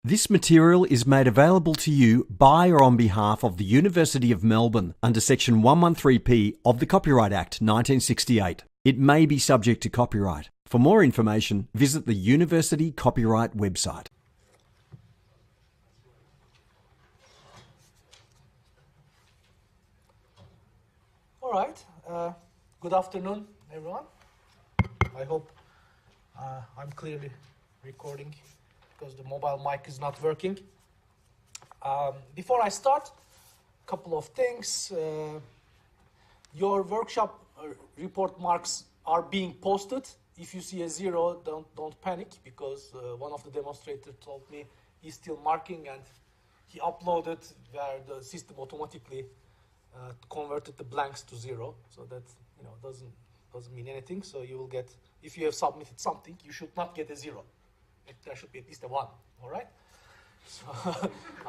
This material is made available to you by or on behalf of the University of Melbourne under Section 113P of the Copyright Act 1968. It may be subject to copyright. For more information, visit the University Copyright website. All right. Good afternoon, everyone. I hope I'm clearly recording because the mobile mic is not working. Before I start, a couple of things. Your workshop report marks are being posted. If you see a 0, don't panic, because one of the demonstrators told me he's still marking, and he uploaded where the system automatically converted the blanks to 0. So that doesn't mean anything. So you will get, if you have submitted something, you should not get a 0. There should be at least a 1. All right. So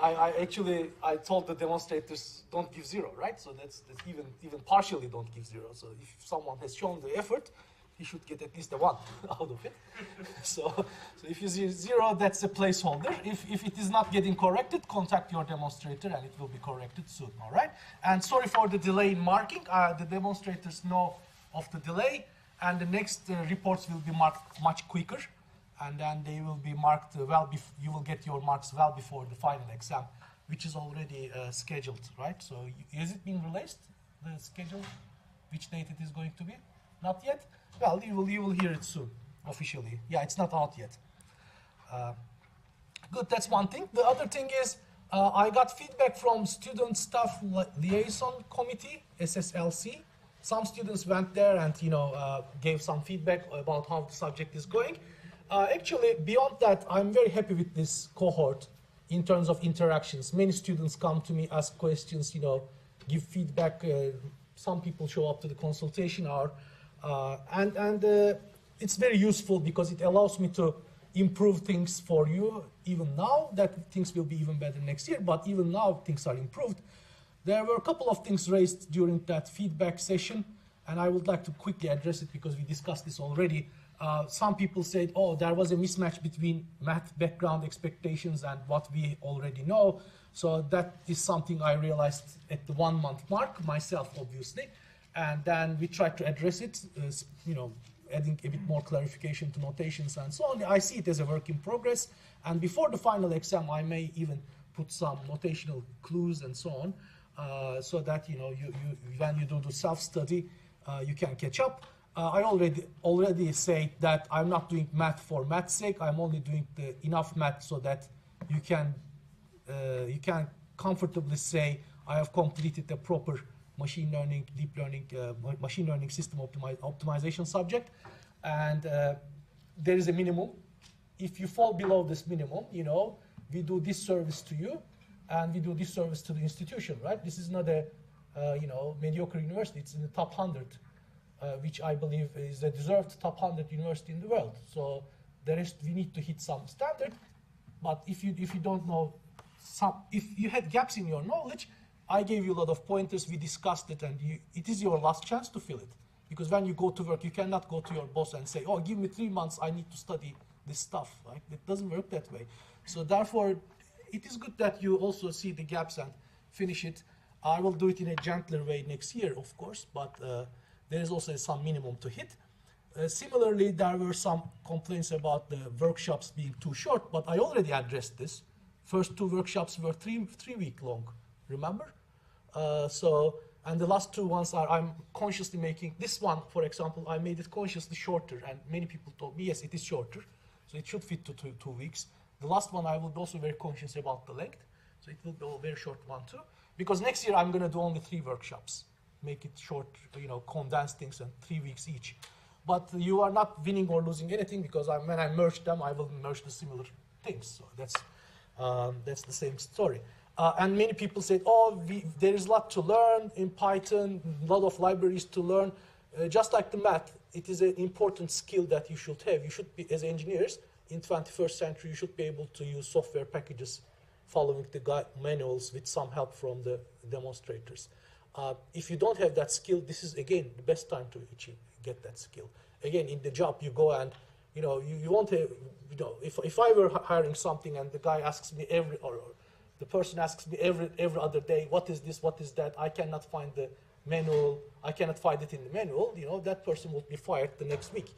I told the demonstrators don't give 0, right? So that's even partially don't give 0. So if someone has shown the effort, he should get at least a 1 out of it. So if you see 0, that's a placeholder. If it is not getting corrected, contact your demonstrator and it will be corrected soon. All right. And sorry for the delay in marking. The demonstrators know of the delay, and the next reports will be marked much quicker. And then they will be marked you will get your marks well before the final exam, which is already scheduled, right? So has it been released, the schedule, which date it is going to be? Not yet? Well, you will hear it soon, officially. Yeah, it's not out yet. Good, that's one thing. The other thing is, I got feedback from Student Staff Liaison Committee, SSLC. Some students went there and gave some feedback about how the subject is going. Actually, beyond that, I'm very happy with this cohort in terms of interactions. Many students come to me, ask questions, give feedback. Some people show up to the consultation hour. And it's very useful because it allows me to improve things for you, even now that things will be even better next year, but even now things are improved. There were a couple of things raised during that feedback session, and I would like to quickly address it because we discussed this already. Some people said, oh, there was a mismatch between math background expectations and what we already know. So that is something I realized at the 1 month mark myself, obviously. And then we tried to address it, adding a bit more clarification to notations and so on. I see it as a work in progress. And before the final exam, I may even put some notational clues and so on, so that when you do the self-study, you can catch up. I already say that I'm not doing math for math's sake. I'm only doing enough math so that you can comfortably say I have completed the proper machine learning, deep learning, machine learning system optimization subject. And there is a minimum. If you fall below this minimum, we do this service to you, and we do this service to the institution, right? This is not a mediocre university. It's in the top 100. Which I believe is a deserved top 100 university in the world. So we need to hit some standard. But if you don't know, if you had gaps in your knowledge, I gave you a lot of pointers. We discussed it, and it is your last chance to fill it. Because when you go to work, you cannot go to your boss and say, "Oh, give me 3 months. I need to study this stuff." Right? It doesn't work that way. So therefore, it is good that you also see the gaps and finish it. I will do it in a gentler way next year, of course, but. There is also some minimum to hit. Similarly, there were some complaints about the workshops being too short, but I already addressed this. First 2 workshops were 3 week long, remember? And the last 2 ones I'm consciously making. This one, for example, I made it consciously shorter, and many people told me, yes, it is shorter, so it should fit to 2 weeks. The last one, I will be also very conscious about the length, so it will be a very short one too. Because next year, I'm going to do only 3 workshops. Make it short, condense things and 3 weeks each. But you are not winning or losing anything, because when I merge them, I will merge the similar things. So that's the same story. And many people said, oh, there is a lot to learn in Python, a lot of libraries to learn. Just like the math, it is an important skill that you should have. You should be, as engineers in 21st century, you should be able to use software packages following the manuals with some help from the demonstrators. If you don't have that skill, this is, again, the best time to get that skill. Again, in the job, you go and, you want to, if I were hiring something and the guy asks me or the person asks me every other day, what is this, what is that, I cannot find the manual, I cannot find it in the manual, that person will be fired the next week.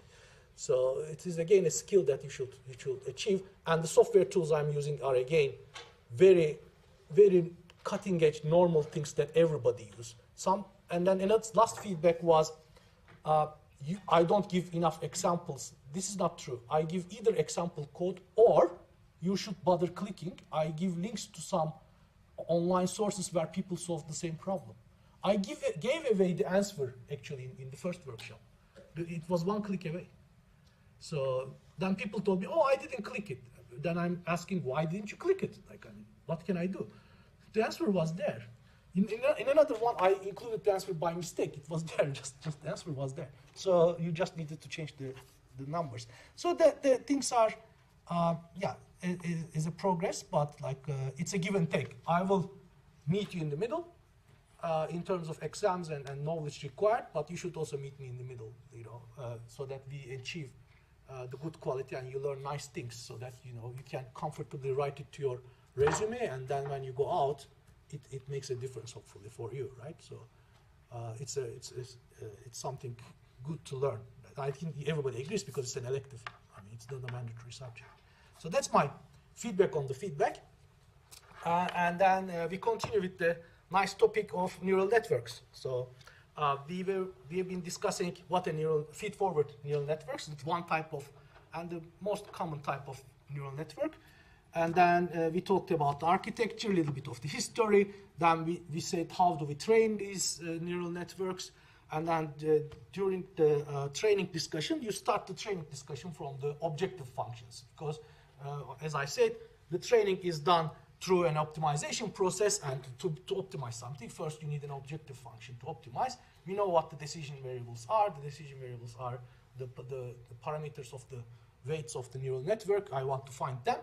So it is again a skill that you should achieve. And the software tools I'm using are again very, very cutting edge, normal things that everybody uses. And then another last feedback was, I don't give enough examples. This is not true. I give either example code or you should bother clicking. I give links to some online sources where people solve the same problem. I gave away the answer actually in the first workshop. It was one click away. So then people told me, oh, I didn't click it. Then I'm asking, why didn't you click it? Like, what can I do? The answer was there. In another one, I included the answer by mistake. It was there, just the answer was there. So you just needed to change the numbers. So the things are, is a progress, but like it's a give and take. I will meet you in the middle in terms of exams and knowledge required, but you should also meet me in the middle, so that we achieve the good quality and you learn nice things, so that you can comfortably write it to your resume, and then when you go out, it makes a difference hopefully for you, right? So it's something good to learn. I think everybody agrees because it's an elective. I mean, it's not a mandatory subject. So that's my feedback on the feedback. And then we continue with the nice topic of neural networks. So we have been discussing what a feed-forward neural networks. It's one type of, and the most common type of neural network. And then we talked about the architecture, a little bit of the history. Then we said, how do we train these neural networks? And then during the training discussion, you start the training discussion from the objective functions. Because, as I said, the training is done through an optimization process, and to optimize something, first you need an objective function to optimize. We know what the decision variables are. The decision variables are the parameters of the weights of the neural network. I want to find them.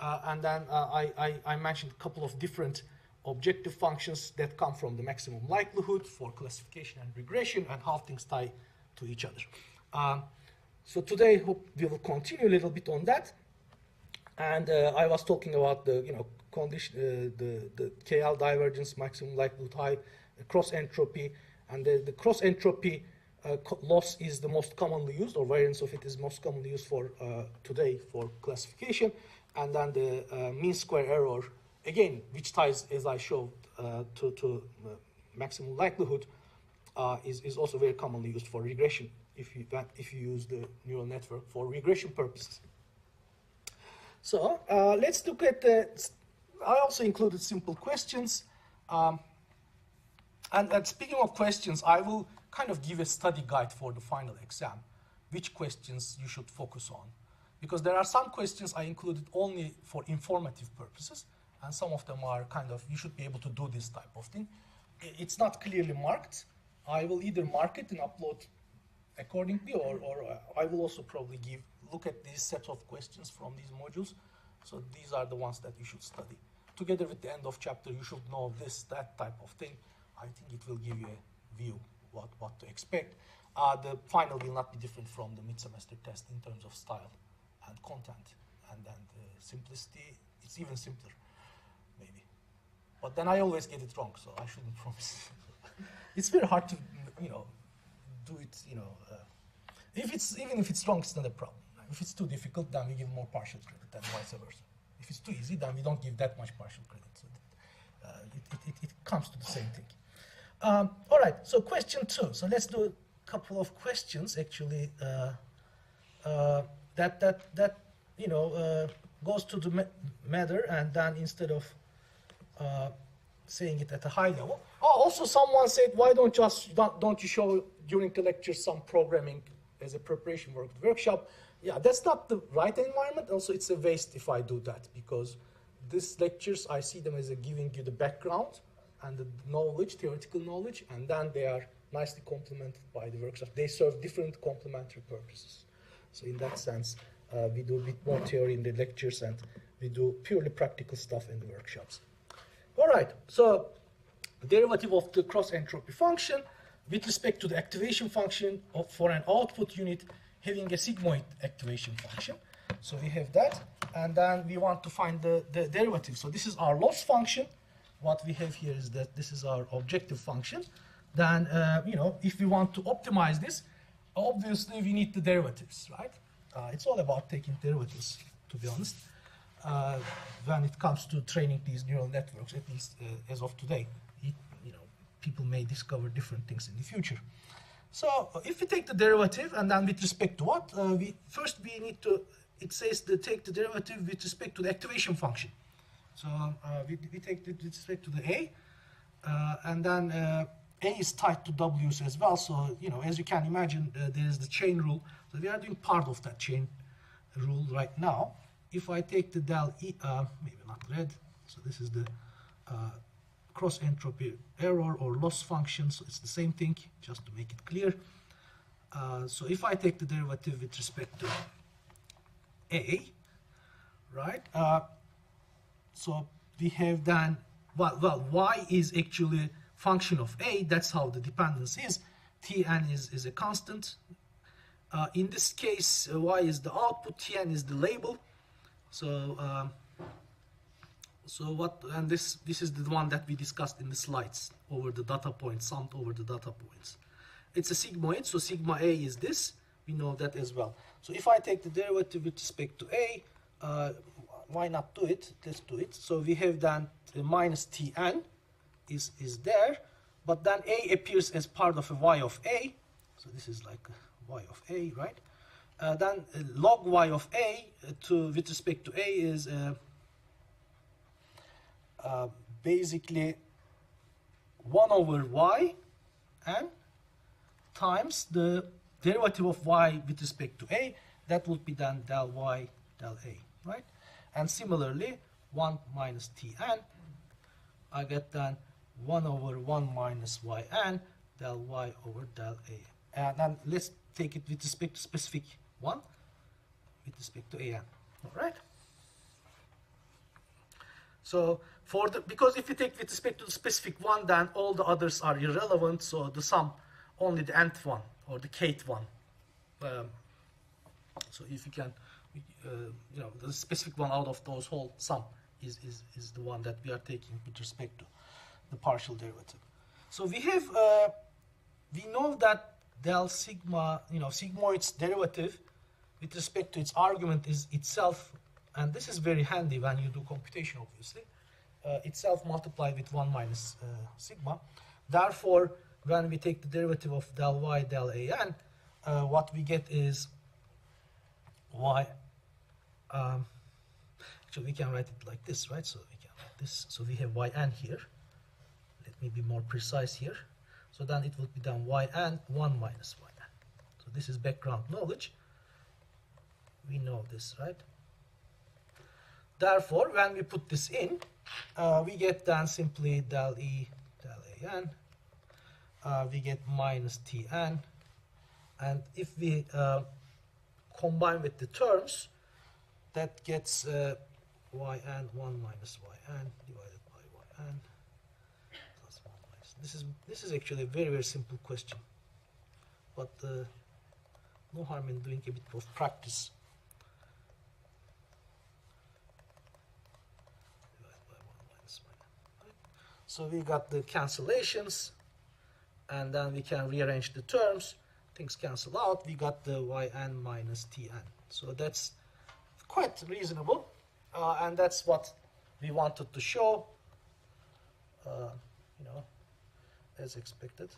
And then I mentioned a couple of different objective functions that come from the maximum likelihood for classification and regression, and how things tie to each other. So today we will continue a little bit on that. And I was talking about the condition, the KL divergence, maximum likelihood high, cross entropy, and the cross entropy loss is the most commonly used, or variance of it is most commonly used for today for classification. And then the mean square error, again, which ties, as I showed, to maximum likelihood, is also very commonly used for regression if you use the neural network for regression purposes. So let's look at I also included simple questions. And speaking of questions, I will kind of give a study guide for the final exam, which questions you should focus on. Because there are some questions I included only for informative purposes, and some of them are kind of, you should be able to do this type of thing. It's not clearly marked. I will either mark it and upload accordingly, or I will also probably look at these set of questions from these modules. So these are the ones that you should study. Together with the end of chapter, you should know this, that type of thing. I think it will give you a view what to expect. The final will not be different from the mid-semester test in terms of style and content, and then the simplicity, it's even simpler, maybe. But then I always get it wrong, so I shouldn't promise. It's very hard to, do it, even if it's wrong, it's not a problem. If it's too difficult, then we give more partial credit, and vice versa. If it's too easy, then we don't give that much partial credit. So it comes to the same thing. All right, so question 2. So let's do a couple of questions, actually, that goes to the matter, and then instead of saying it at a high level. Oh, also someone said, why don't you show during the lecture some programming as a preparation for the workshop? Yeah, that's not the right environment. Also, it's a waste if I do that, because these lectures, I see them as giving you the background and the knowledge, theoretical knowledge, and then they are nicely complemented by the workshops. They serve different complementary purposes. So in that sense, we do a bit more theory in the lectures, and we do purely practical stuff in the workshops. All right, so derivative of the cross entropy function with respect to the activation function for an output unit having a sigmoid activation function. So we have that, and then we want to find the derivative. So this is our loss function. What we have here is that this is our objective function. Then, you know, if we want to optimize this, obviously we need the derivatives, right? It's all about taking derivatives, to be honest, when it comes to training these neural networks, at least as of today. You know, people may discover different things in the future. So if we take the derivative, and then with respect to what? We need to, it says to take the derivative with respect to the activation function. So we take it with respect to the A, and then A is tied to W's as well. So, you know, as you can imagine, there is the chain rule. So we are doing part of that chain rule right now. If I take the del E, maybe not red, so this is the cross entropy error or loss function, so it's the same thing, just to make it clear. So if I take the derivative with respect to A, right, so we have then, well, y is actually function of A, that's how the dependence is. Tn is a constant. In this case, y is the output, Tn is the label. So, and this is the one that we discussed in the slides, over the data points, summed over the data points. It's a sigmoid, so sigma A is this. We know that as well. So if I take the derivative with respect to A, why not do it? Let's do it. So we have then minus Tn is there, but then A appears as part of a y of A. So this is like a y of A, right? Then log y of A with respect to A is basically 1 over y n times the derivative of y with respect to A. That would be then del y del A, right? And similarly, 1 minus Tn, I get then 1 over 1 minus yn del y over del A. And then let's take it with respect to specific 1 with respect to an. All right. So because if you take with respect to the specific 1, then all the others are irrelevant. So the sum, only the nth one or the kth one. So if you can, you know, the specific one out of those whole sum is the one that we are taking with respect to the partial derivative. So we have, we know that del sigma, you know, sigmoid's derivative with respect to its argument is itself, and this is very handy when you do computation, obviously, itself multiplied with 1 minus sigma. Therefore, when we take the derivative of del y del an, what we get is y. Actually, we can write it like this, right? So we can write this. So we have yn here. Let me be more precise here. So then it would be then yn 1 minus yn. So this is background knowledge. We know this, right? Therefore, when we put this in, we get then simply del e del an. We get minus Tn. And if we combine with the terms, that gets yn 1 minus yn divided by yn plus 1 minus. This is actually a very, very simple question. But no harm in doing a bit of practice. So we got the cancellations, and then we can rearrange the terms. Things cancel out. We got the yn minus Tn. So that's quite reasonable, and that's what we wanted to show, you know, as expected.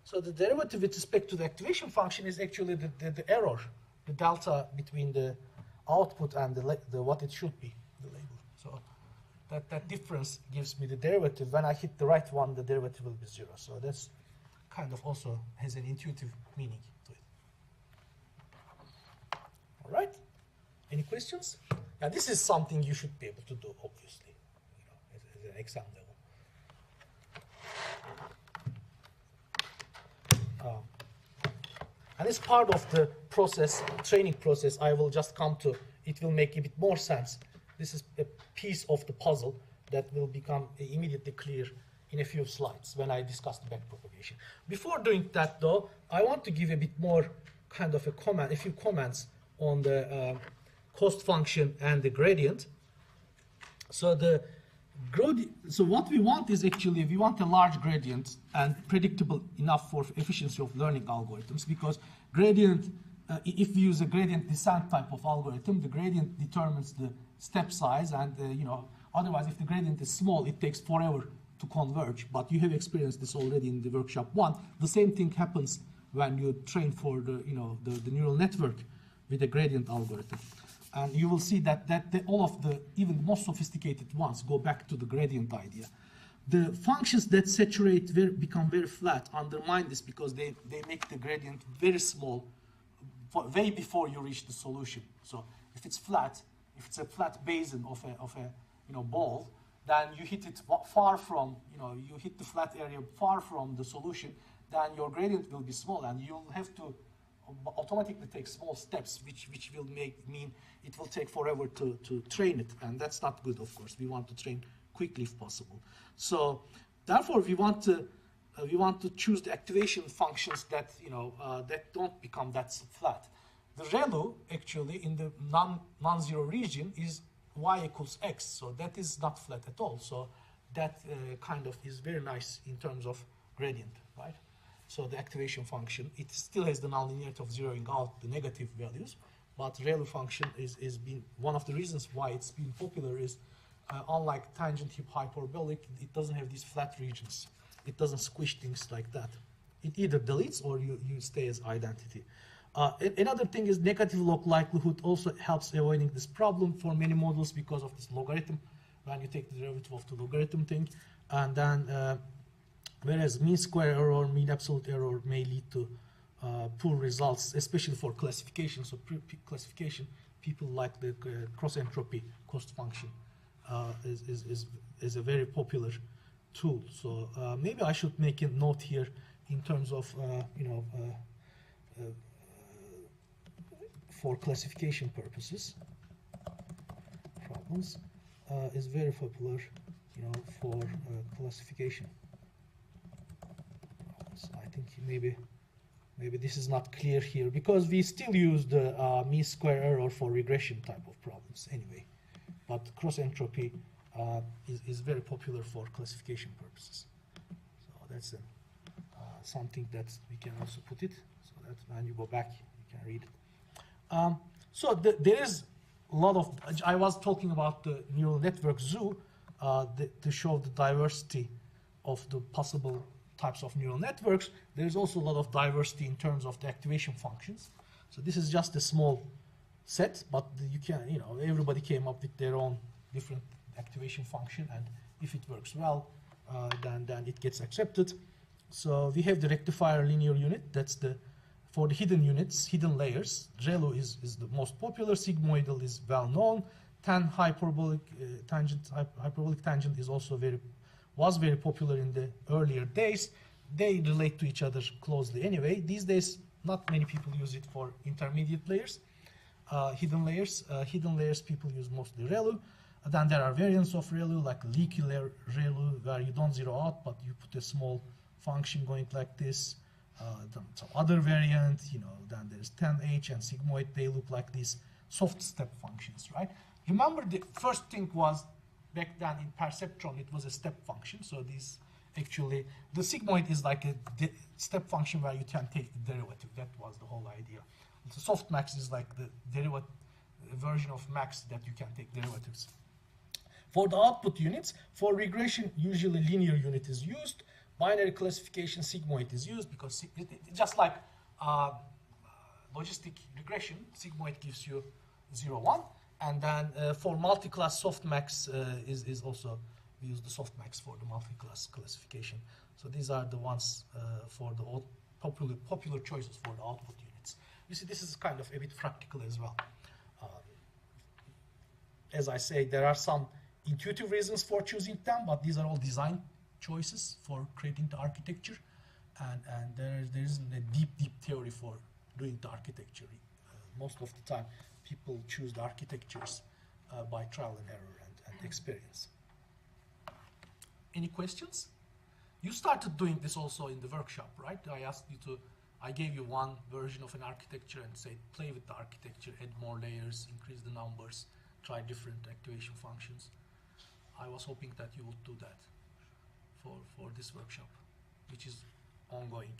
So the derivative with respect to the activation function is actually the error, the delta between the output and the what it should be, the label. So that difference gives me the derivative. When I hit the right one, the derivative will be 0. So that's kind of also has an intuitive meaning to it. All right. Any questions? Now this is something you should be able to do, obviously, you know, as an exam level. And as part of the process, training process, I will just come to, it will make a bit more sense. This is a piece of the puzzle that will become immediately clear in a few slides when I discuss the backpropagation. Before doing that, though, I want to give a bit more kind of a few comments on the cost function and the gradient. So what we want is actually, we want a large gradient and predictable enough for efficiency of learning algorithms, because gradient, if we use a gradient descent type of algorithm, the gradient determines the step size, and otherwise if the gradient is small, it takes forever to converge. But you have experienced this already in the workshop 1. The same thing happens when you train for the neural network with a gradient algorithm. And you will see that all of the, even the most sophisticated ones, go back to the gradient idea. The functions that saturate become very flat undermine this, because they make the gradient very small way before you reach the solution. So if it's flat, if it's a flat basin of a ball, then you hit it far from, you hit the flat area far from the solution, then your gradient will be small, and you'll have to automatically take small steps, which will mean it will take forever to train it, and that's not good. Of course, we want to train quickly if possible. So therefore, we want to choose the activation functions that that don't become that flat. The ReLU actually in the non-zero region is y equals x, so that is not flat at all. So that kind of is very nice in terms of gradient, right? So the activation function, it still has the nonlinearity of zeroing out the negative values, but ReLU function is been one of the reasons why it's been popular is unlike tangent hip hyperbolic, it doesn't have these flat regions. It doesn't squish things like that. It either deletes or you stay as identity. Another thing is negative log likelihood also helps avoiding this problem for many models because of this logarithm, when you take the derivative of the logarithm thing. And then, whereas mean square error, mean absolute error may lead to poor results, especially for classification. So classification, people like the cross entropy cost function is a very popular tool. So maybe I should make a note here in terms of for classification purposes. Problems is very popular, for classification. So I think maybe this is not clear here, because we still use the mean square error for regression type of problems anyway. But cross entropy is very popular for classification purposes. So that's something that we can also put it, so that when you go back, you can read it. So there is a lot of, I was talking about the neural network zoo to show the diversity of the possible types of neural networks. There's also a lot of diversity in terms of the activation functions. So this is just a small set, but you can, everybody came up with their own different activation function, and if it works well, then it gets accepted. So we have the rectifier linear unit. That's for the hidden units, hidden layers. ReLU is the most popular. Sigmoidal is well known. Hyperbolic tangent is also was very popular in the earlier days. They relate to each other closely anyway. These days, not many people use it for intermediate layers, hidden layers. Hidden layers people use mostly ReLU. Then there are variants of ReLU, like leaky layer ReLU, where you don't zero out, but you put a small function going like this. Some other variant, then there's 10H and sigmoid. They look like these soft step functions, right? Remember, the first thing was, back then in perceptron, it was a step function. So these actually, the sigmoid is like a step function where you can take the derivative. That was the whole idea. The softmax is like the derivative version of max that you can take derivatives. For the output units, for regression, usually linear unit is used. Binary classification, sigmoid is used, because just like logistic regression, sigmoid gives you 0, 1. And then for multi-class softmax is also, we use the softmax for the multi-class classification. So these are the ones for the popular choices for the output units. You see, this is kind of a bit practical as well. As I say, there are some intuitive reasons for choosing them, but these are all design choices for creating the architecture, and there isn't a deep theory for doing the architecture. Most of the time, people choose the architectures by trial and error and experience. Any questions? You started doing this also in the workshop, right? I asked you to I gave you one version of an architecture and say, play with the architecture, add more layers, increase the numbers, try different activation functions. I was hoping that you would do that for this workshop, which is ongoing.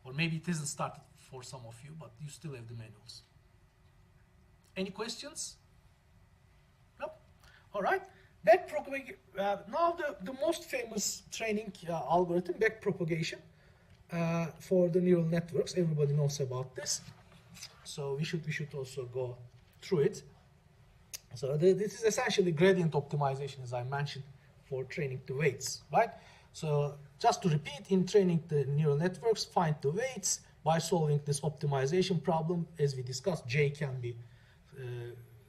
Or maybe it isn't started for some of you, but you still have the manuals. Any questions? No? All right. Backpropagation. Now the most famous training algorithm, backpropagation, for the neural networks. Everybody knows about this. So we should also go through it. So this is essentially gradient optimization, as I mentioned, for training the weights, right? So just to repeat, in training the neural networks, find the weights by solving this optimization problem. As we discussed, J can be,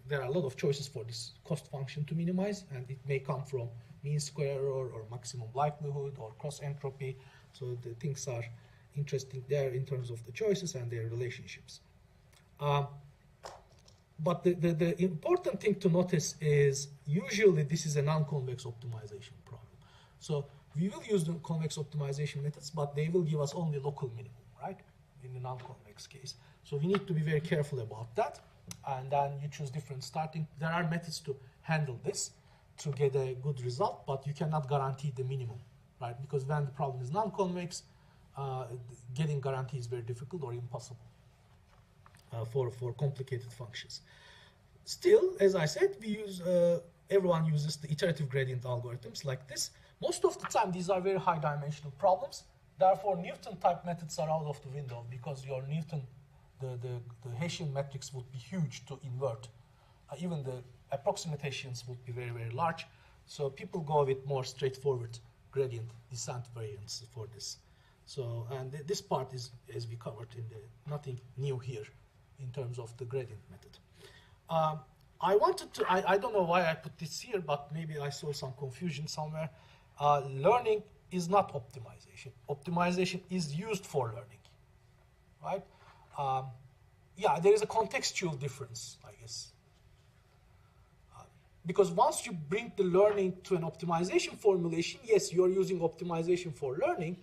there are a lot of choices for this cost function to minimize, and it may come from mean square error or maximum likelihood or cross entropy. So the things are interesting there in terms of the choices and their relationships. But the important thing to notice is usually this is a non-convex optimization problem. So we will use the convex optimization methods, but they will give us only local minimum, right? In the non-convex case. So we need to be very careful about that. And then you choose different starting. There are methods to handle this to get a good result, but you cannot guarantee the minimum, right? Because when the problem is non-convex, getting guarantee is very difficult or impossible for complicated functions. Still, as I said, we use, everyone uses the iterative gradient algorithms like this. Most of the time, these are very high dimensional problems. Therefore, Newton type methods are out of the window because your Newton, the Hessian matrix would be huge to invert. Even the approximate Hessians would be very, very large. So people go with more straightforward gradient descent variants for this. So, and this part is, as we covered in the, nothing new here in terms of the gradient method. I wanted to, I don't know why I put this here, but maybe I saw some confusion somewhere. Learning is not optimization. Optimization is used for learning, right? Yeah, there is a contextual difference, I guess. Because once you bring the learning to an optimization formulation, yes, you're using optimization for learning,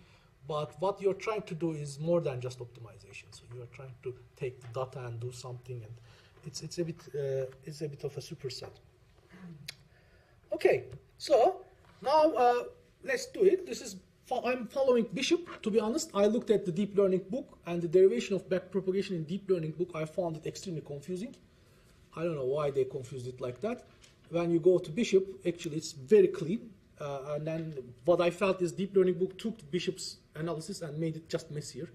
but what you're trying to do is more than just optimization. So you're trying to take the data and do something, and it's a bit of a superset. Okay, so now let's do it. This is I'm following Bishop. To be honest, I looked at the deep learning book and the derivation of backpropagation in deep learning book. I found it extremely confusing. I don't know why they confused it like that. When you go to Bishop, actually it's very clean. And then what I felt is deep learning book took Bishop's analysis and made it just messier.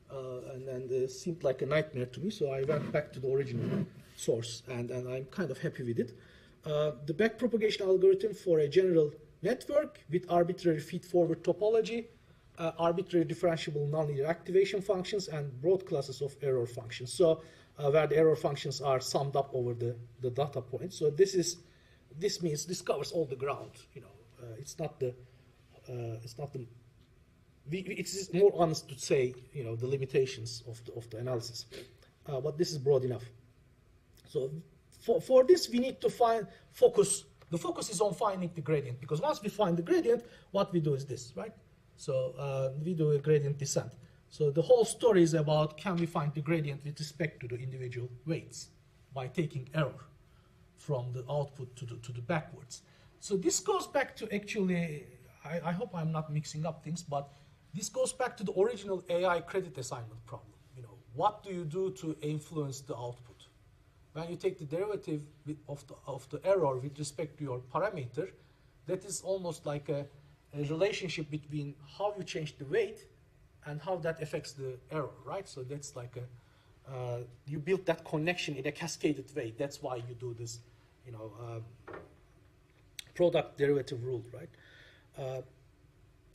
And it seemed like a nightmare to me, so I went back to the original source, and I'm kind of happy with it. The backpropagation algorithm for a general network with arbitrary feed-forward topology, arbitrary differentiable nonlinear activation functions, and broad classes of error functions. So where the error functions are summed up over the data points. So this means this covers all the ground. You know, it's more honest to say, you know, the limitations of the analysis, but this is broad enough. So for this, we need to find focus. The focus is on finding the gradient, because once we find the gradient, what we do is this, right? So we do a gradient descent. So the whole story is about, can we find the gradient with respect to the individual weights by taking error from the output to the backwards. So this goes back to actually, I hope I'm not mixing up things, but this goes back to the original AI credit assignment problem. You know, what do you do to influence the output? When you take the derivative of the error with respect to your parameter, that is almost like a relationship between how you change the weight and how that affects the error, right? So that's like you build that connection in a cascaded way. That's why you do this, you know, product derivative rule, right?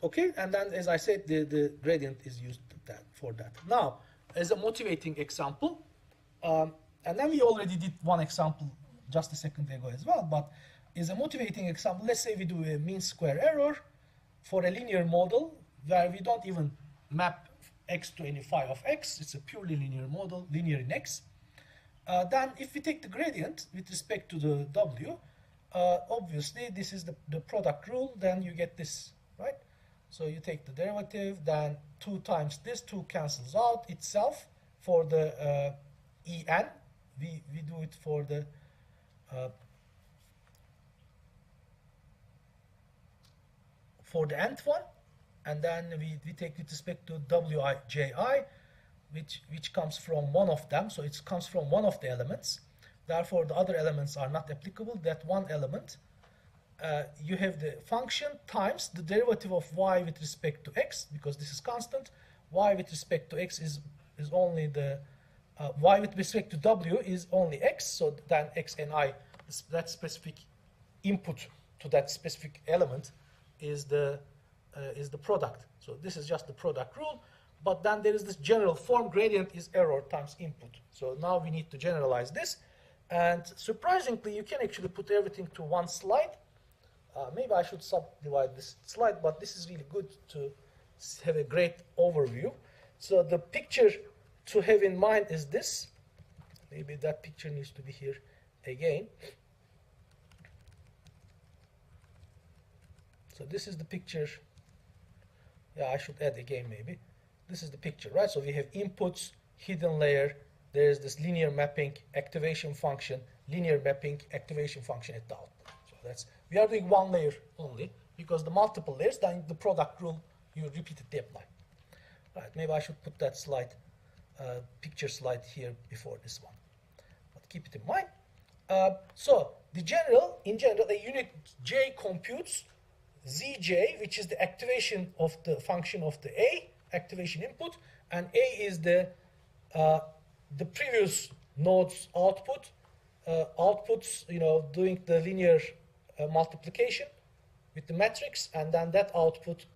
Okay, and then as I said, the gradient is used for that. Now, as a motivating example, and then we already did one example just a second ago as well, but as a motivating example, let's say we do a mean square error for a linear model where we don't even map x to any phi of x. It's a purely linear model, linear in x. Then if we take the gradient with respect to the w, obviously this is the product rule, then you get this, right? So you take the derivative, then 2 times this, 2 cancels out itself for the En. We do it for the nth one, and then we take with respect to wij, which comes from one of them, so it comes from one of the elements. Therefore, the other elements are not applicable. That one element, you have the function times the derivative of y with respect to x, because this is constant. Y with respect to x is only the y with respect to w is only x, so then x and I, that specific input to that specific element is the product. So this is just the product rule. But then there is this general form: gradient is error times input. So now we need to generalize this. And surprisingly, you can actually put everything to one slide. Maybe I should subdivide this slide, but this is really good to have a great overview. So the picture to have in mind is this. Maybe that picture needs to be here again. So this is the picture. Yeah, I should add again maybe. This is the picture, right? So we have inputs, hidden layer. There's this linear mapping, activation function, linear mapping, activation function at the output. So that's, we are doing one layer only, because the multiple layers, then the product rule, you repeatedly apply. Right, maybe I should put that slide, picture slide here before this one. But keep it in mind. So in general, a unit J computes Zj, which is the activation of the function of the A, activation input, and A is the previous node's output, outputs, doing the linear multiplication with the matrix, and then that output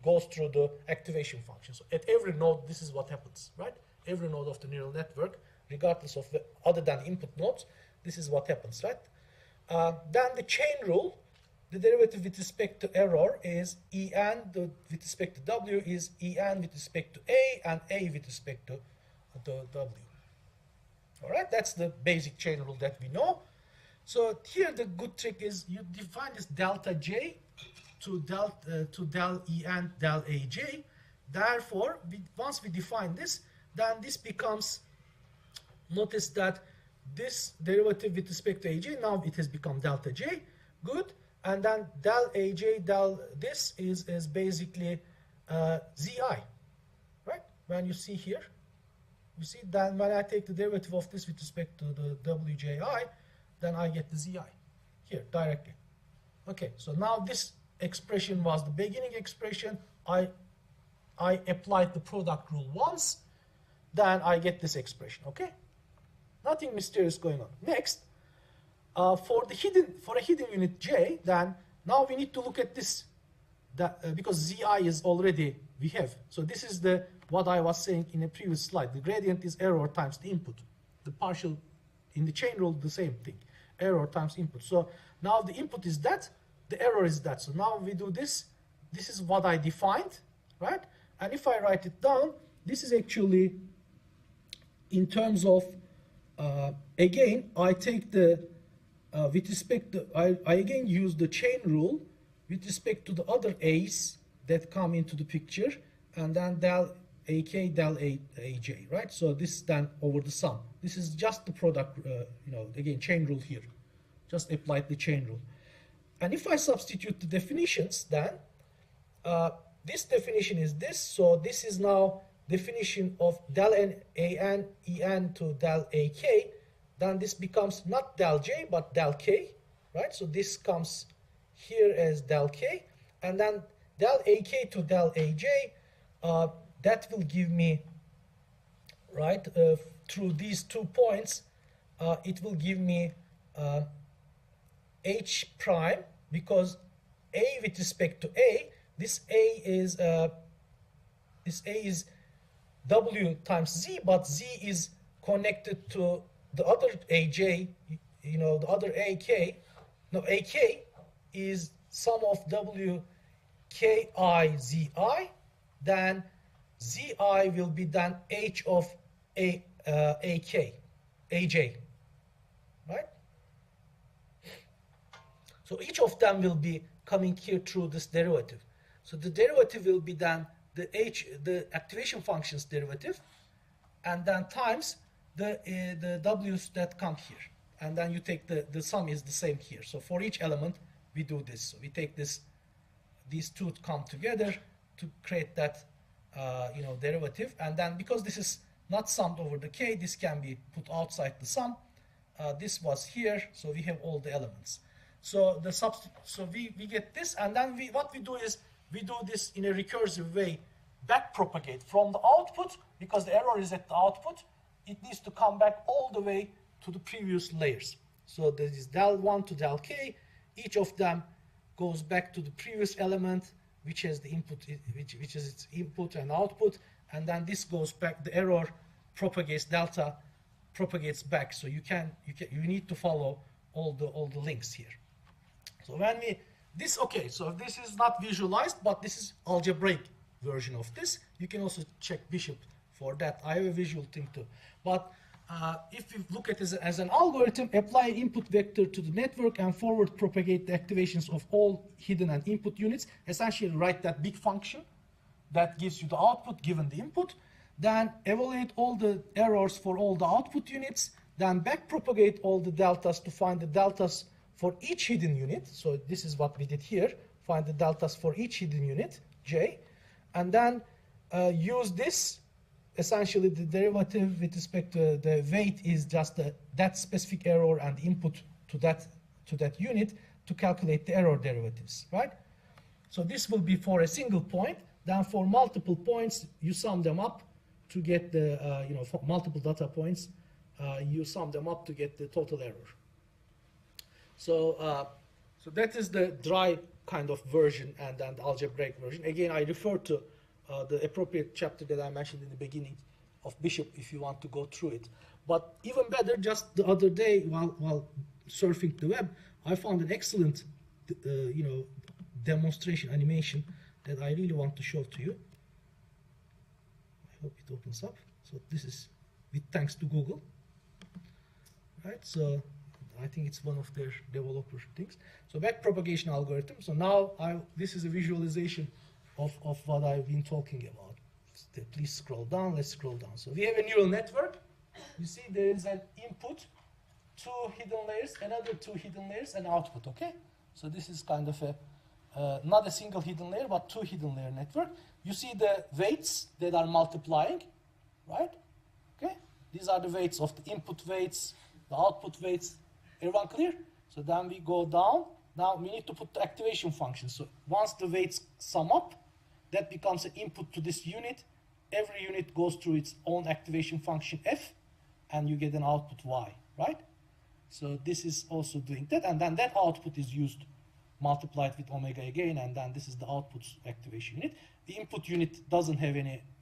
goes through the activation function. So at every node, this is what happens, right? Every node of the neural network, regardless of other than input nodes, this is what happens, right? Then the chain rule, the derivative with respect to error is En with respect to W is En with respect to A, and A with respect to W. All right, that's the basic chain rule that we know. So here the good trick is you define this delta J to del En del Aj. Therefore, once we define this, then this becomes, notice that this derivative with respect to Aj, now it has become delta J, good. And then del Aj, del this is basically Zi, right? When you see here, you see then when I take the derivative of this with respect to the Wji, then I get the Zi here directly. Okay, so now this expression was the beginning expression. I applied the product rule once, then I get this expression, okay? Nothing mysterious going on. Next, for a hidden unit J, then now we need to look at this, because Zi is already, we have. So this is what I was saying in a previous slide. The gradient is error times the input. The partial, in the chain rule, the same thing. Error times input. So now the input is that, the error is that. So now we do this. This is what I defined, right? And if I write it down, this is actually, in terms of, again, I take the, with respect to, I again use the chain rule with respect to the other A's that come into the picture, and then del AK, del AJ, right? So this is done over the sum. This is just the product, again, chain rule here. Just applied the chain rule. And if I substitute the definitions, then this definition is this. So this is now definition of del an en to del ak. Then this becomes not del j, but del k, right? So this comes here as del k. And then del ak to del aj, that will give me, right, through these 2 points, it will give me h prime, because a with respect to a, this a is w times z, but z is connected to the other aj, the other ak. No, ak is sum of w ki zi, then zi will be then h of ak, aj, right? So each of them will be coming here through this derivative. So the derivative will be then the activation function's derivative, and then times the w's that come here. And then you take the sum is the same here. So for each element, we do this. So we take these two come together to create that derivative. And then because this is not summed over the k, this can be put outside the sum. This was here, so we have all the elements. So we get this, and then what we do is we do this in a recursive way, back propagate from the output, because the error is at the output. It needs to come back all the way to the previous layers. So there is del 1 to del k. Each of them goes back to the previous element, which has the input, which is its input and output, and then this goes back. The error propagates, delta propagates back. So you need to follow all the links here. So when so this is not visualized, but this is algebraic version of this. You can also check Bishop for that. I have a visual thing too. But if you look at it as an algorithm, apply input vector to the network and forward propagate the activations of all hidden and input units. Essentially write that big function that gives you the output given the input. Then evaluate all the errors for all the output units. Then back propagate all the deltas to find the deltas for each hidden unit. So this is what we did here. Find the deltas for each hidden unit, j. And then use this. Essentially, the derivative with respect to the weight is just that specific error and input to that unit to calculate the error derivatives, right? So this will be for a single point. Then for multiple points, you sum them up to get the for multiple data points, you sum them up to get the total error. So so that is the dry kind of version and then the algebraic version. Again, I refer to the appropriate chapter that I mentioned in the beginning of Bishop if you want to go through it. But even better, just the other day while surfing the web, I found an excellent demonstration animation that I really want to show to you. I hope it opens up. So this is with thanks to Google, right? So I think it's one of their developer things. So backpropagation algorithm. So now this is a visualization of what I've been talking about. Please scroll down. Let's scroll down. So we have a neural network. You see there is an input, 2 hidden layers, another 2 hidden layers, and output. Okay. So this is kind of a not a single hidden layer, but 2 hidden layer network. You see the weights that are multiplying, right? Okay. These are the weights of the input weights, the output weights. Everyone clear? So then we go down. Now we need to put the activation function. So once the weights sum up, that becomes an input to this unit. Every unit goes through its own activation function f, and you get an output y, right? So this is also doing that, and then that output is used, multiplied with omega again, and then this is the output activation unit. The input unit doesn't have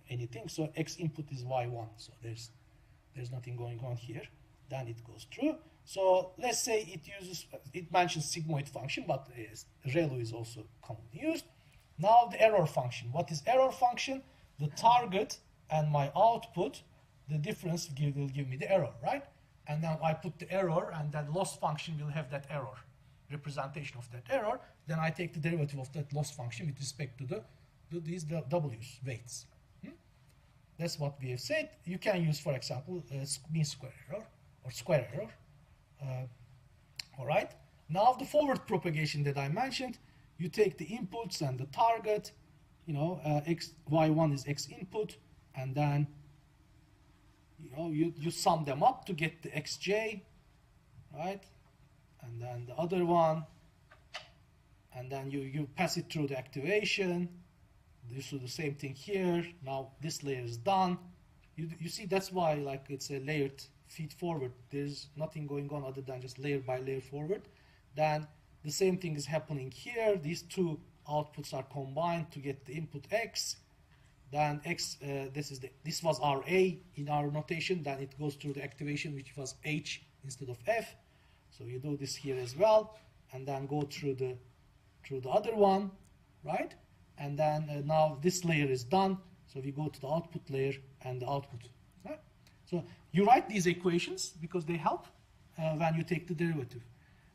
anything, so x input is y1. So there's nothing going on here. Then it goes through. So let's say it mentions sigmoid function, but ReLU is also commonly used. Now the error function. What is error function? The target and my output, the difference will give me the error, right? And then I put the error, and then loss function will have that error, representation of that error. Then I take the derivative of that loss function with respect to these w's, weights. That's what we have said. You can use, for example, mean square error or square error. All right. Now the forward propagation that I mentioned, you take the inputs and the target, y1 is x input, and then you sum them up to get the xj, right? And then the other one, and then you pass it through the activation. You do the same thing here. Now this layer is done. You see, that's why like it's a layered feed forward. There's nothing going on other than just layer by layer forward. Then the same thing is happening here. These two outputs are combined to get the input x. Then x, this was our a in our notation. Then it goes through the activation, which was h instead of f. So you do this here as well, and then go through the other one, right? And then now this layer is done. So we go to the output layer and the output. Right? So you write these equations because they help when you take the derivative.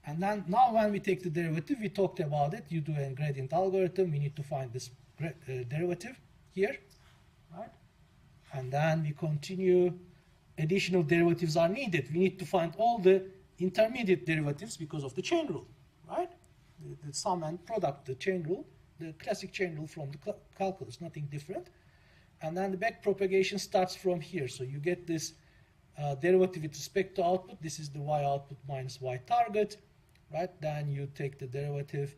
And then now when we take the derivative, we talked about it. You do a gradient algorithm. We need to find this derivative here, right? And then we continue. Additional derivatives are needed. We need to find all the intermediate derivatives because of the chain rule, right? The sum and product, the chain rule, the classic chain rule from the calculus, nothing different. And then the back propagation starts from here. So you get this derivative with respect to output. This is the y output minus y target, right? Then you take the derivative.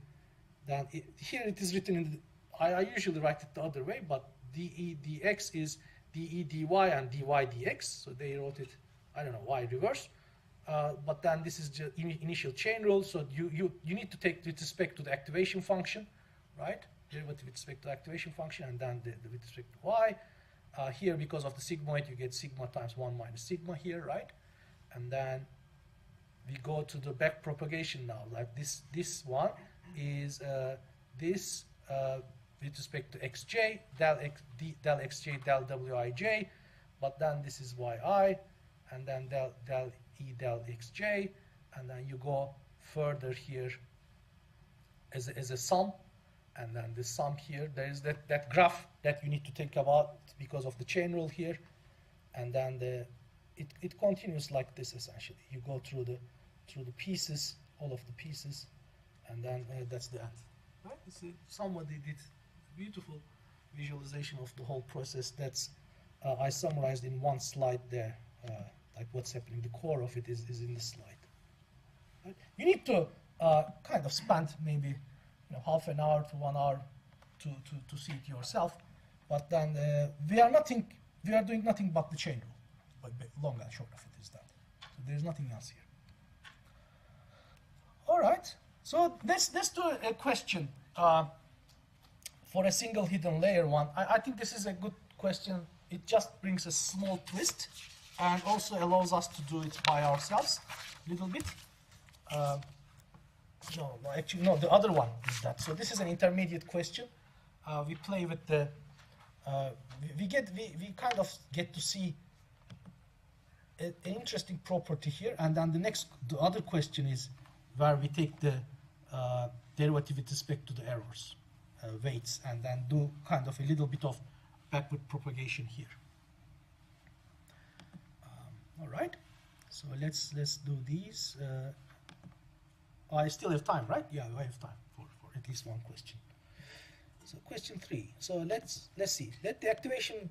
Then here it is written in the, I usually write it the other way, but dE dx is dE dy and dy dx. So they wrote it, I don't know why, reverse. But then this is the initial chain rule. So you need to take with respect to the activation function, right? Derivative with respect to the activation function, and then with respect to y. Here, because of the sigmoid, you get sigma times 1 minus sigma here, right? And then we go to the back propagation now. Like this one is this with respect to xj, del xj, del wij, but then this is yi, and then del e del xj, and then you go further here as a sum, and then the sum here, there is that graph that you need to think about because of the chain rule here, and then it continues like this essentially. You go through the pieces, all of the pieces, and then that's the end. Right? Somebody did beautiful visualization of the whole process. That's I summarized in one slide there, like what's happening. The core of it is in the slide. Right? You need to kind of spend maybe half an hour to 1 hour to see it yourself, but then we are doing nothing but the chain rule. But long and short of it is that. So there's nothing else here. All right. So let's do a question for a single hidden layer one. I think this is a good question. It just brings a small twist and also allows us to do it by ourselves a little bit. No, actually, no, the other one is that. So this is an intermediate question. We play with the, we kind of get to see an interesting property here, and then the other question is where we take the derivative with respect to the errors, weights, and then do kind of a little bit of backward propagation here. All right, so let's do these. I still have time, right? Yeah, I have time for at least one question. So question 3. So let's see. Let the activations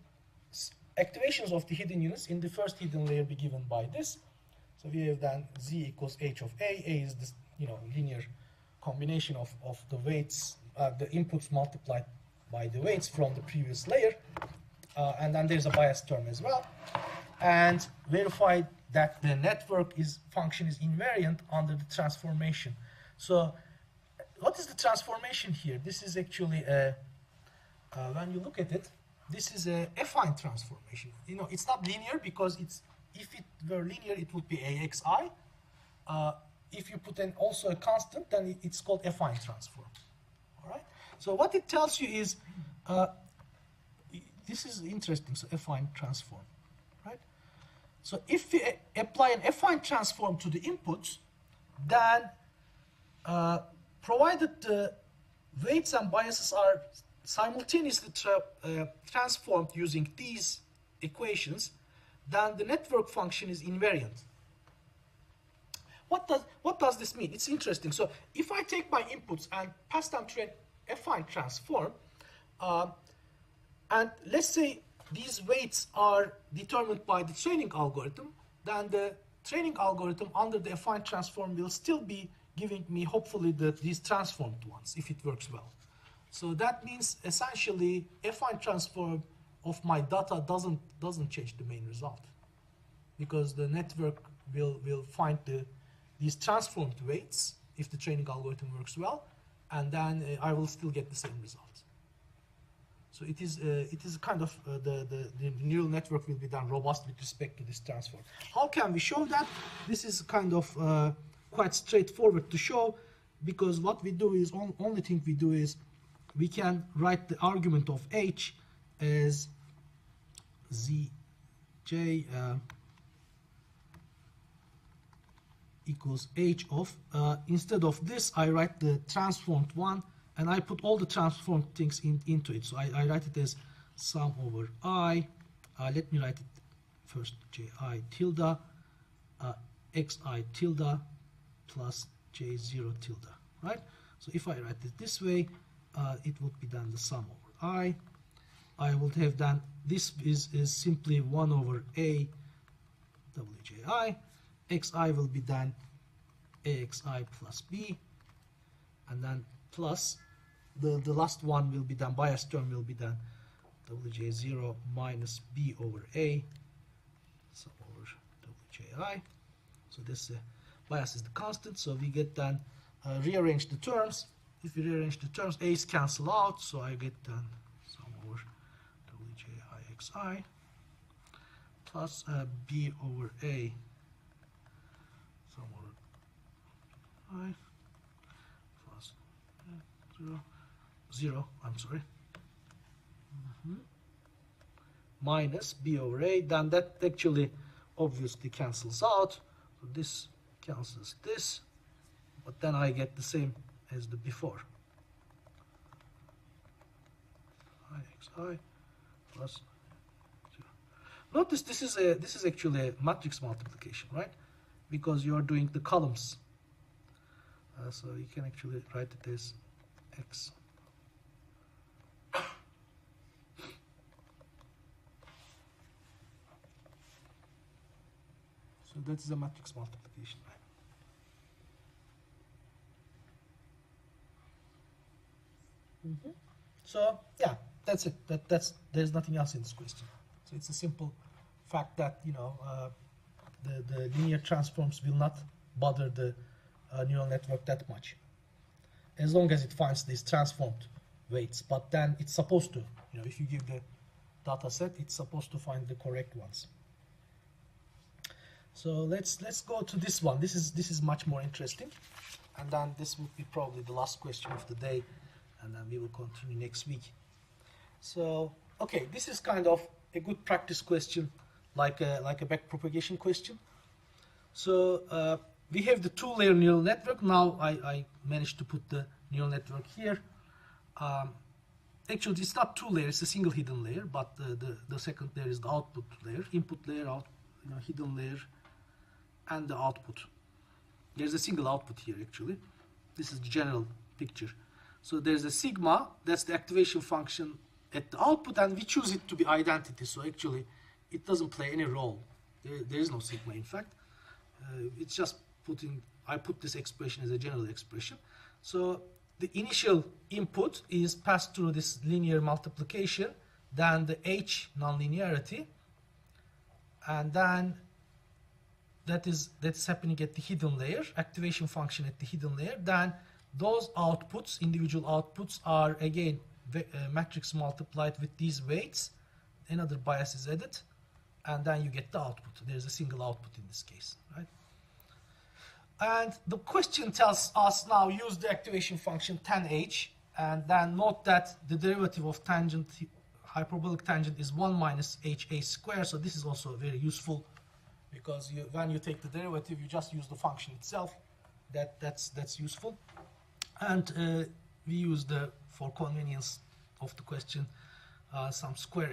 of the hidden units in the first hidden layer be given by this. So we have then z equals h of a. A is this linear combination of the weights, the inputs multiplied by the weights from the previous layer, and then there's a bias term as well, and verify that the network function is invariant under the transformation. So what is the transformation here? This is actually when you look at it, this is a affine transformation. It's not linear because if it were linear, it would be AXI. If you put in also a constant, then it's called affine transform. All right. So what it tells you is, this is interesting. So affine transform, right? So if we apply an affine transform to the inputs, then provided the weights and biases are simultaneously transformed using these equations, then the network function is invariant. What does this mean? It's interesting. So if I take my inputs and pass them through an affine transform, and let's say these weights are determined by the training algorithm, then the training algorithm under the affine transform will still be giving me hopefully these transformed ones if it works well. So that means essentially affine transform of my data doesn't change the main result, because the network will find these transformed weights if the training algorithm works well, and then I will still get the same result. So it is kind of the neural network will be done robust with respect to this transform. How can we show that? This is kind of quite straightforward to show, because what we do is only thing we do is we can write the argument of h as zj equals h of, instead of this I write the transformed one and I put all the transform things into it. So I write it as sum over I. Let me write it first, ji tilde xi tilde plus j0 tilde, right? So if I write it this way, it would be then the sum over I. I would have done, this is simply 1 over a wji. Xi will be done axi plus b, and then plus the last one will be done, bias term will be done wj0 minus b over a, so over wji. So this bias is the constant, so we get then rearrange the terms. If we rearrange the terms, a's cancel out, so I get then sum over wjixi plus b over a sum over I plus 0, I'm sorry, minus b over a. Then that actually obviously cancels out, so this cancels this, but then I get the same as the before, ixi plus 0. Notice this is actually a matrix multiplication, right? Because you are doing the columns, so you can actually write it as x. So that is a matrix multiplication, right? So yeah, that's it. There's nothing else in this question. So it's a simple fact that, you know, the linear transforms will not bother the neural network that much, as long as it finds these transformed weights. But then it's supposed to, you know, if you give the data set, it's supposed to find the correct ones. So let's go to this one. This is much more interesting, and then this would be probably the last question of the day, and then we will continue next week. So okay, this is kind of a good practice question, like a backpropagation question. So we have the two-layer neural network. Now I managed to put the neural network here. Actually, it's not two layers; it's a single hidden layer. But the second layer is the output layer, input layer, hidden layer, and the output. There's a single output here actually. This is the general picture. So there's a sigma, that's the activation function at the output, and we choose it to be identity. So actually it doesn't play any role. There is no sigma, in fact. It's just I put this expression as a general expression. So the initial input is passed through this linear multiplication, then the H nonlinearity, and then that's happening at the hidden layer, activation function at the hidden layer. Then those outputs, individual outputs, are again matrix multiplied with these weights. Another bias is added, and then you get the output. There's a single output in this case, right? And the question tells us now use the activation function tan-h, and then note that the derivative of tangent, hyperbolic tangent, is 1 minus ha square. So this is also very useful, because when you take the derivative, you just use the function itself. That's useful. And we use for convenience of the question, some square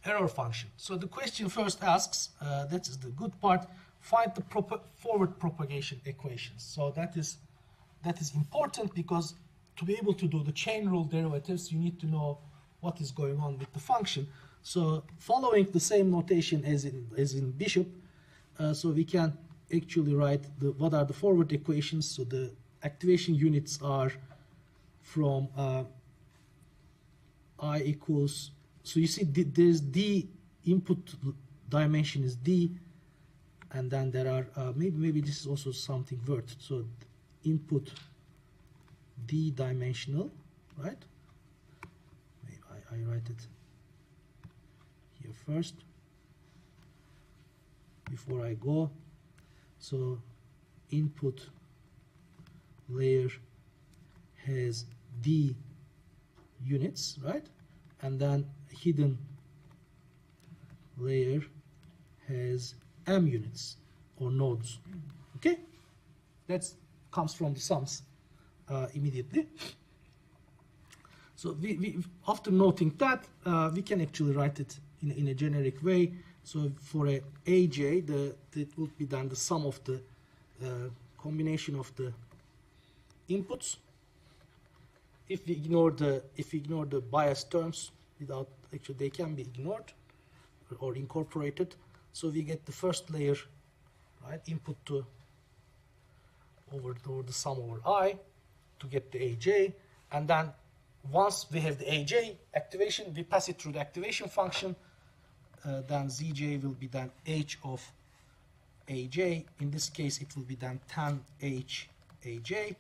error function. So the question first asks, that is the good part, find the forward propagation equations. So that is important, because to be able to do the chain rule derivatives, you need to know what is going on with the function. So following the same notation as in Bishop, so we can actually write what are the forward equations. So the activation units are from I equals, so you see there's d, input dimension is d, and then there are maybe this is also something vert. So input d dimensional, right? Maybe I write it here first before I go. So input layer has d units, right? And then hidden layer has m units or nodes. Okay, that's comes from the sums immediately. So after noting that, we can actually write it in a generic way. So for a AJ, it would be then the sum of the combination of the inputs. If we ignore the bias terms, without actually they can be ignored or incorporated. So we get the first layer, right? Input to over the sum over I to get the AJ, and then once we have the AJ activation, we pass it through the activation function. Then ZJ will be then H of AJ. In this case, it will be then 10H AJ.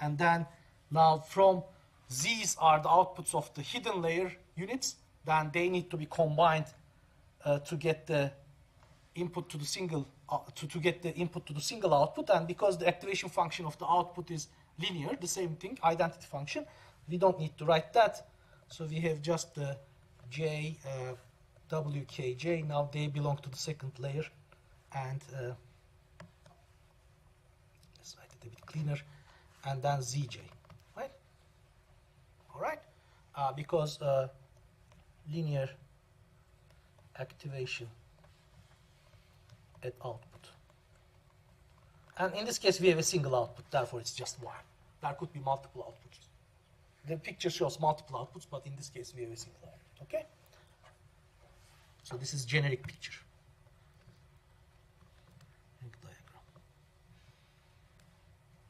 And then now from these are the outputs of the hidden layer units. Then they need to be combined to get the input to the single to get the input to the single output. And because the activation function of the output is linear, the same thing, identity function, we don't need to write that. So we have just the J WKJ. Now they belong to the second layer, and let's write it a bit cleaner, and then ZJ, right? All right, because linear activation at output, and in this case we have a single output, therefore it's just one. There could be multiple outputs. The picture shows multiple outputs, but in this case we have a single output. Okay. So this is generic picture.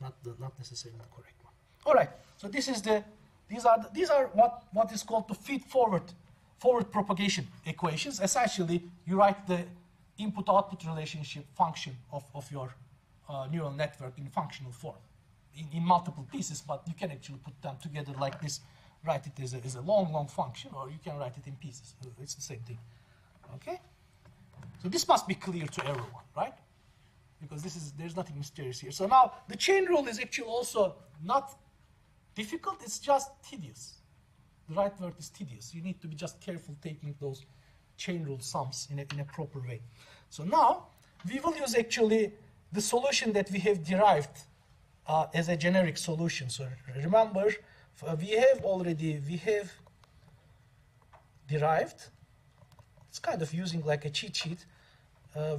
Diagram. Not necessarily the correct one. All right. So this is these are what is called the feed-forward propagation equations. Essentially, you write the input-output relationship function of your neural network in functional form in multiple pieces, but you can actually put them together like this. Write it as a long function, or you can write it in pieces. It's the same thing. Okay, so this must be clear to everyone, right? Because there's nothing mysterious here. So now the chain rule is actually also not difficult, it's just tedious. The right word is tedious. You need to be just careful taking those chain rule sums in a proper way. So now we will use actually the solution that we have derived as a generic solution. So remember, we have derived. It's kind of using like a cheat sheet.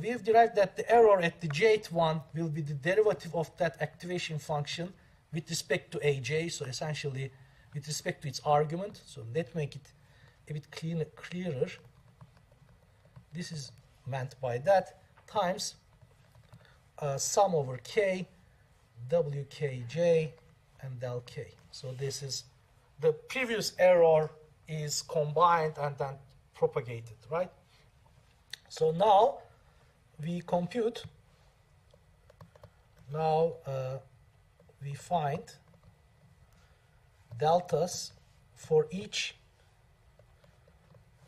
We have derived that the error at the jth one will be the derivative of that activation function with respect to AJ. So essentially, with respect to its argument. So let's make it a bit clearer. This is meant by that times sum over k, wkj, and del k. So this is the previous error is combined and then propagated, right? So now we compute. Now we find deltas for each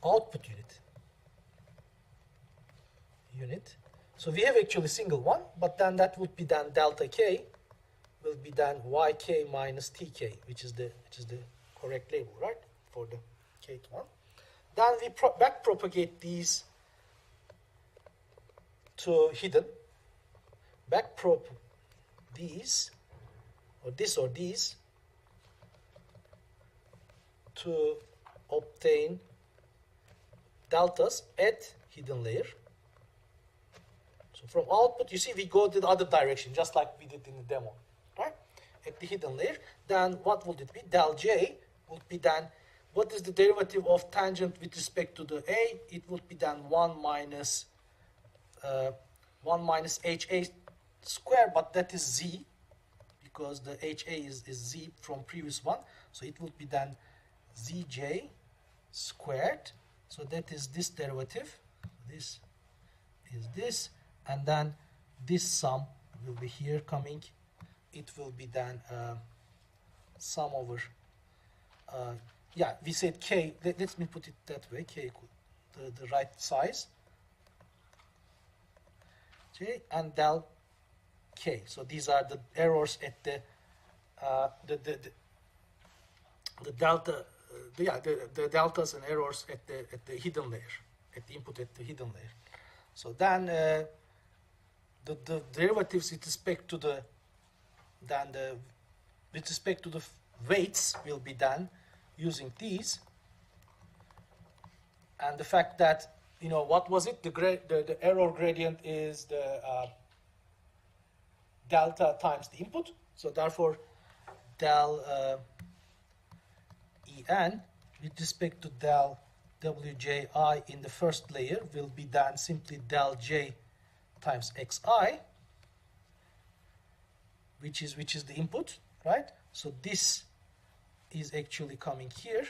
output unit. So we have actually single one, but then that would be then delta k will be then yk minus tk, which is the correct label, right, for the kth one. Then we back propagate these to hidden. Back prop these or these to obtain deltas at hidden layer. So from output, you see, we go to the other direction, just like we did in the demo, right? At the hidden layer, then what would it be? Del J would be then, what is the derivative of tangent with respect to the A? It would be then 1 minus HA square, but that is Z, because the HA is Z from previous one. So it would be then ZJ squared. So that is this derivative. This is this. And then this sum will be here coming. It will be then sum over, yeah, we said K, let me put it that way, K equal the right size, J, and del K. So these are the errors at the delta, the deltas and errors at the hidden layer, at the input at the hidden layer. So then the derivatives with respect to the then with respect to the weights will be done using these. And the fact that, you know, what was it? The error gradient is the delta times the input. So therefore, del En with respect to del Wji in the first layer will be done simply del J times Xi, which is the input, right? So this is actually coming here,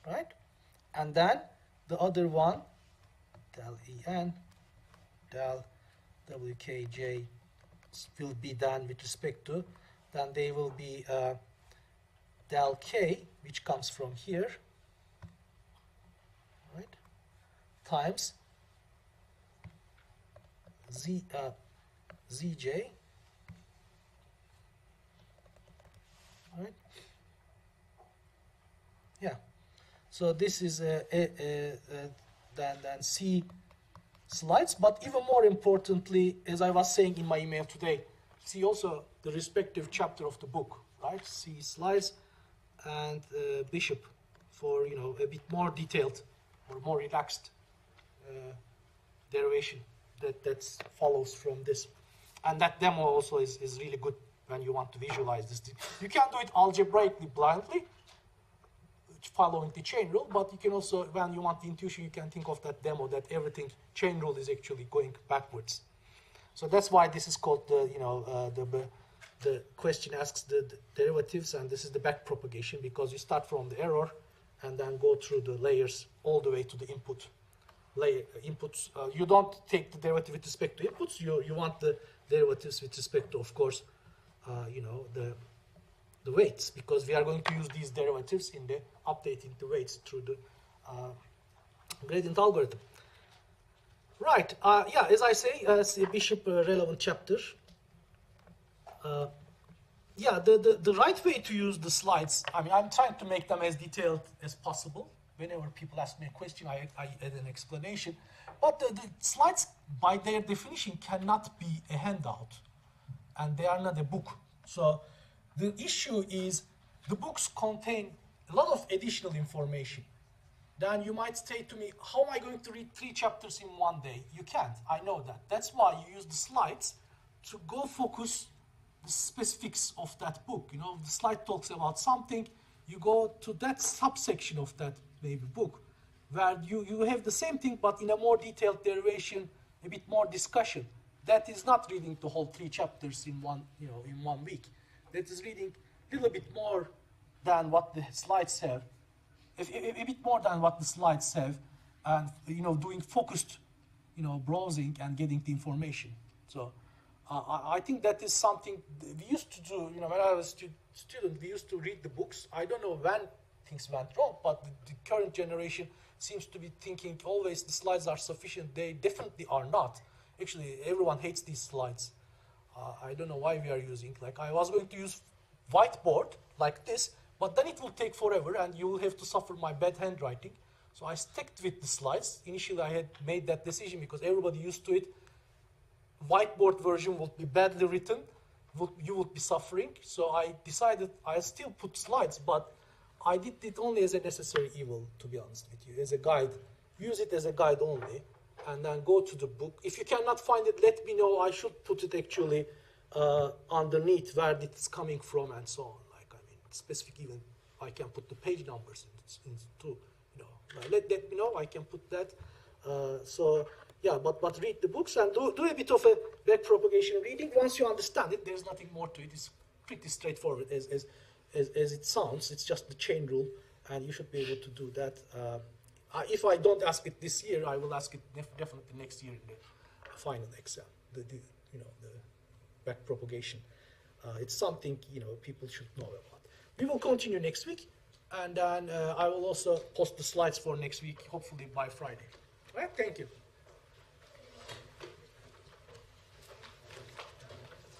right? And then the other one, del En, del Wkj will be done with respect to, then they will be del K, which comes from here, right, times Zj, right? Yeah. So this is then C slides, but even more importantly, as I was saying in my email today, see also the respective chapter of the book, right? See slides and Bishop for, you know, a bit more detailed or more relaxed derivation that follows from this. And that demo also is really good when you want to visualize this. You can do it algebraically blindly, following the chain rule, but you can also, when you want the intuition, you can think of that demo that everything chain rule is actually going backwards. So that's why this is called the, you know, the question asks the derivatives, and this is the back propagation, because you start from the error and then go through the layers all the way to the input layer. Inputs, you don't take the derivative with respect to inputs. You want the derivatives with respect to, of course, you know, the weights, because we are going to use these derivatives in the updating the weights through the gradient algorithm. Right. Yeah. As I say, it's a Bishop relevant chapter. Yeah. The right way to use the slides. I mean, I'm trying to make them as detailed as possible. Whenever people ask me a question, I add an explanation. But the slides, by their definition, cannot be a handout, and they are not a book. So the issue is the books contain a lot of additional information. Then you might say to me, how am I going to read 3 chapters in one day? You can't. I know that. That's why you use the slides to go focus the specifics of that book. You know, the slide talks about something, you go to that subsection of that maybe book, where you have the same thing, but in a more detailed derivation, a bit more discussion. That is not reading the whole 3 chapters in one, you know, in 1 week. That is reading a little bit more than what the slides have, a bit more than what the slides have, and, you know, doing focused, you know, browsing and getting the information. So I think that is something we used to do. You know, when I was a student, we used to read the books. I don't know when things went wrong, but the current generation seems to be thinking always the slides are sufficient. They definitely are not. Actually, everyone hates these slides. I don't know why we are using, like, I was going to use whiteboard like this, but then it will take forever and you will have to suffer my bad handwriting. So I stuck with the slides. Initially, I had made that decision because everybody used to it. Whiteboard version would be badly written. You would be suffering. So I decided I still put slides, but I did it only as a necessary evil, to be honest with you, as a guide. Use it as a guide only, and then go to the book. If you cannot find it, let me know. I should put it actually underneath where it's coming from and so on. Like, I mean, specific even, I can put the page numbers into, you know, let me know. I can put that. So yeah, but read the books and do a bit of a back propagation reading. Once you understand it, there's nothing more to it. It's pretty straightforward as it sounds. It's just the chain rule, and you should be able to do that. If I don't ask it this year, I will ask it definitely next year in the final exam. The back propagation. It's something, you know, people should know about. We will continue next week, and then I will also post the slides for next week, hopefully by Friday. All right, thank you.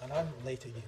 And I'm late again.